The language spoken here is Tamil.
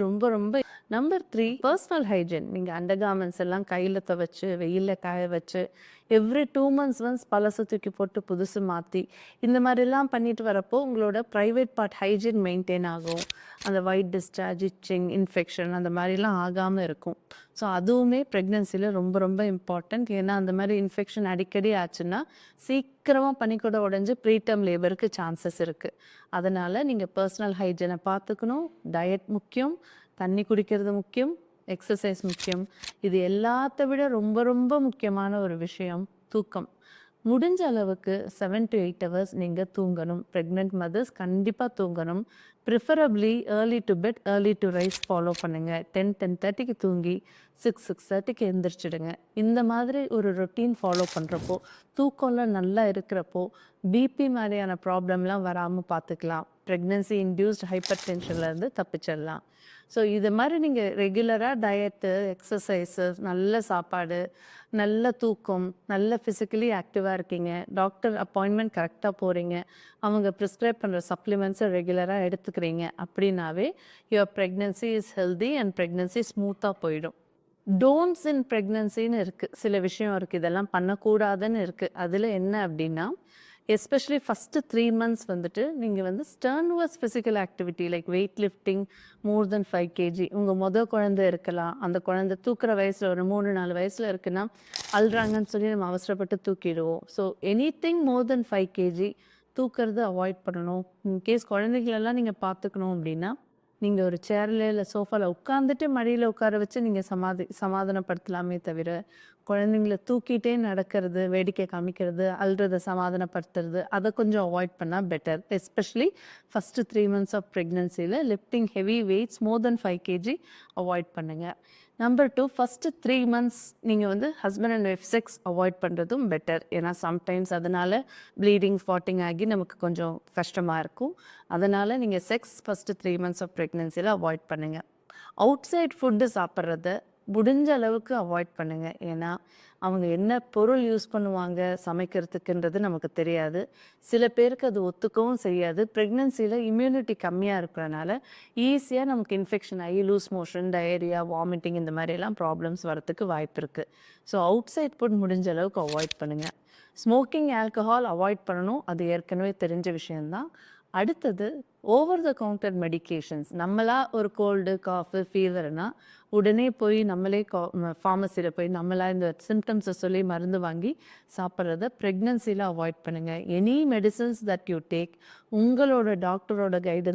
ரொம்ப ரொம்ப நம்பர் 3 பர்சனல் ஹைஜீன். நீங்க அண்டர் கார்மெண்ட்ஸ் எல்லாம் கையில துவைச்சு, வெயில்ல காய வச்சு, எவ்ரி 2 மந்த்ஸ் ஒன்ஸ் பழச தூக்கி போட்டு புதுசு மாத்தி, இந்த மாரிலாம் பண்ணிட்டு வரப்போ, உங்களோட பிரைவேட் பார்ட் ஹைஜீன் மெயின்டெயின் ஆகும். அந்த ஒயிட் டிஸ்சார்ஜ், இச்சிங், இன்ஃபெக்ஷன் அந்த மாரிலாம் ஆகாம இருக்கும். ஸோ அதுவுமே பிரெக்னன்சில ரொம்ப ரொம்ப இம்பார்ட்டன்ட். ஏன்னா, அந்த மாரி இன்ஃபெக்ஷன் அடிக்கடி ஆச்சுன்னா, சீக்கிரமா பனிக்கூட உடைஞ்சு ப்ரீடம் லேபருக்கு சான்சஸ் இருக்கு. அதனால நீங்க பர்சனல் ஹைஜீனை பார்த்துக்கணும். டயட் முக்கியம். தண்ணி குடிக்கிறது முக்கியம். எக்ஸர்சைஸ் முக்கியம். இது எல்லாத்த விட ரொம்ப ரொம்ப முக்கியமான ஒரு விஷயம் தூக்கம். முடிஞ்ச அளவுக்கு 7 to 8 ஹவர்ஸ் நீங்க தூங்கணும். பிரெக்னன்ட் மதர்ஸ் கண்டிப்பா தூங்கணும். Preferably early to bed, early to rise follow பண்ணுங்க. 10, 10:30க்கு தூங்கி 6, 6:30க்கு எந்திரிச்சிடுங்க. இந்த மாதிரி ஒரு ரொட்டீன் ஃபாலோ பண்ணுறப்போ, தூக்கம்லாம் நல்லா இருக்கிறப்போ, பிபி மாதிரியான ப்ராப்ளம்லாம் வராமல் பார்த்துக்கலாம். ப்ரெக்னன்சி இன்டியூஸ்ட் ஹைப்பர் டென்ஷன்லேருந்து தப்பிச்சிடலாம். ஸோ இது மாதிரி நீங்கள் ரெகுலராக டயட்டு, எக்ஸசைஸு, நல்ல சாப்பாடு, நல்ல தூக்கம், நல்ல ஃபிசிக்கலி ஆக்டிவாக இருக்கீங்க, டாக்டர் அப்பாயின்மெண்ட் கரெக்டாக போகிறீங்க, அவங்க ப்ரிஸ்கிரைப் பண்ணுற சப்ளிமெண்ட்ஸை ரெகுலராக எடுத்துக்கிறீங்க அப்படின்னாவே your pregnancy is healthy and pregnancy ஸ்மூத்தாக போயிடும். டோன்ட்ஸ் இன் ப்ரெக்னன்சின்னு இருக்குது. சில விஷயம் இருக்குது, இதெல்லாம் பண்ணக்கூடாதுன்னு இருக்குது. அதில் என்ன அப்படின்னா, எஸ்பெஷலி ஃபஸ்ட்டு 3 மந்த்ஸ் வந்துட்டு நீங்கள் வந்து strenuous physical activity like weight lifting more then 5 KG, உங்கள் குழந்தை இருக்கலாம், அந்த குழந்தை தூக்குற வயசில் ஒரு 3-4 வயசில் இருக்குன்னா அழுறாங்கன்னு சொல்லி நம்ம அவசரப்பட்டு தூக்கிடுவோம். ஸோ எனிதிங் மோர் தென் 5 கேஜி தூக்குறது அவாய்ட் பண்ணணும். இன்கேஸ் குழந்தைகளெல்லாம் நீங்கள் பார்த்துக்கணும் அப்படின்னா, நீங்கள் ஒரு சேர்ல இல்லை சோஃபாவில் உட்காந்துட்டு மடியில் உட்கார வச்சு நீங்கள் சமாதானப்படுத்தலாமே தவிர, குழந்தைங்கள தூக்கிட்டே நடக்கிறது, வேடிக்கை காமிக்கிறது, அழுறத சமாதானப்படுத்துறது, அதை கொஞ்சம் அவாய்ட் பண்ணால் better. Especially first 3 months of ப்ரெக்னன்சியில் lifting heavy weights more then 5 KG avoid பண்ணுங்கள். நம்பர் 2, ஃபஸ்ட்டு 3 மந்த்ஸ் நீங்கள் வந்து husband and wife sex avoid பண்ணுறதும் பெட்டர். ஏன்னா சம்டைம்ஸ் அதனால் ப்ளீடிங், ஸ்பாட்டிங் ஆகி நமக்கு கொஞ்சம் கஷ்டமாக இருக்கும். அதனால் நீங்கள் செக்ஸ் ஃபஸ்ட்டு 3 மந்த்ஸ் ஆஃப் ப்ரெக்னன்சியில் அவாய்ட் பண்ணுங்கள். அவுட் சைட் ஃபுட்டு சாப்பிட்றத முடிஞ்ச அளவுக்கு அவாய்ட் பண்ணுங்கள். ஏன்னா அவங்க என்ன பொருள் யூஸ் பண்ணுவாங்க சமைக்கிறதுக்குன்றது நமக்கு தெரியாது. சில பேருக்கு அது ஒத்துக்கவும் செய்யாது. ப்ரெக்னன்சியில் இம்யூனிட்டி கம்மியாக இருக்கிறனால ஈஸியாக நமக்கு இன்ஃபெக்ஷன் ஆகி லூஸ் மோஷன், டயரியா, வாமிட்டிங் இந்த மாதிரியெல்லாம் ப்ராப்ளம்ஸ் வரத்துக்கு வாய்ப்பு இருக்குது. ஸோ அவுட் சைட் ஃபுட் முடிஞ்ச அளவுக்கு அவாய்ட் பண்ணுங்கள். ஸ்மோக்கிங், ஆல்கஹால் அவாய்ட் பண்ணணும். அது ஏற்கனவே தெரிஞ்ச விஷயந்தான். அடுத்தது ஓவர் த கவுண்டர் மெடிகேஷன்ஸ். நம்மளா ஒரு கோல்டு, காஃபு, ஃபீவர்னா உடனே போய் நம்மளே ஃபார்மசியில் போய் நம்மளா இந்த சிம்டம்ஸை சொல்லி மருந்து வாங்கி சாப்பிட்றத ப்ரெக்னன்சியில் அவாய்ட் பண்ணுங்கள். Any medicines that you take, உங்களோட டாக்டரோட கைடன்ஸ்